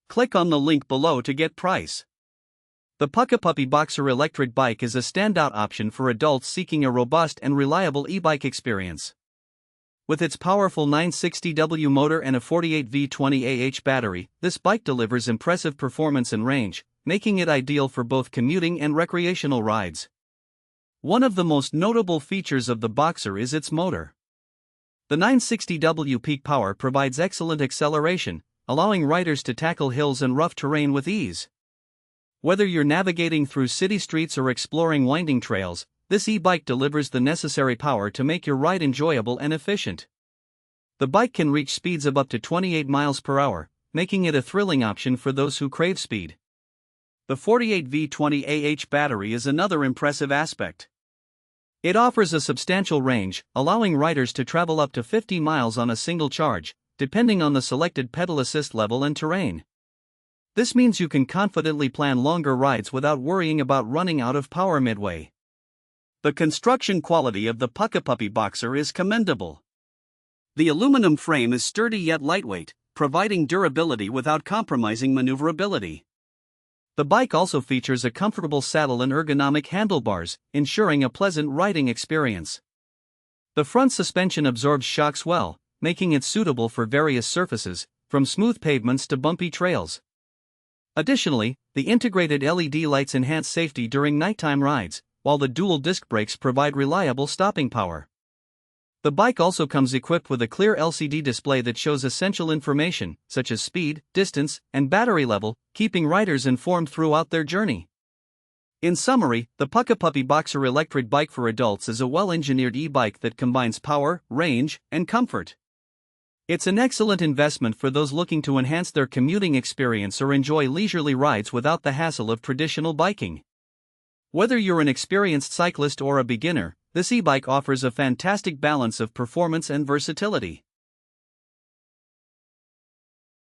Click on the link below to get price. The PUCKIPUPPY Boxer Electric Bike is a standout option for adults seeking a robust and reliable e-bike experience. With its powerful 960W motor and a 48V 20AH battery, this bike delivers impressive performance and range, making it ideal for both commuting and recreational rides. One of the most notable features of the Boxer is its motor. The 960W peak power provides excellent acceleration, allowing riders to tackle hills and rough terrain with ease. Whether you're navigating through city streets or exploring winding trails, this e-bike delivers the necessary power to make your ride enjoyable and efficient. The bike can reach speeds of up to 28 miles per hour, making it a thrilling option for those who crave speed. The 48V 20AH battery is another impressive aspect. It offers a substantial range, allowing riders to travel up to 50 miles on a single charge, depending on the selected pedal assist level and terrain. This means you can confidently plan longer rides without worrying about running out of power midway. The construction quality of the PUCKIPUPPY Boxer is commendable. The aluminum frame is sturdy yet lightweight, providing durability without compromising maneuverability. The bike also features a comfortable saddle and ergonomic handlebars, ensuring a pleasant riding experience. The front suspension absorbs shocks well, making it suitable for various surfaces, from smooth pavements to bumpy trails. Additionally, the integrated LED lights enhance safety during nighttime rides, while the dual disc brakes provide reliable stopping power. The bike also comes equipped with a clear LCD display that shows essential information, such as speed, distance, and battery level, keeping riders informed throughout their journey. In summary, the PUCKIPUPPY Boxer Electric Bike for adults is a well-engineered e-bike that combines power, range, and comfort. It's an excellent investment for those looking to enhance their commuting experience or enjoy leisurely rides without the hassle of traditional biking. Whether you're an experienced cyclist or a beginner, this e-bike offers a fantastic balance of performance and versatility.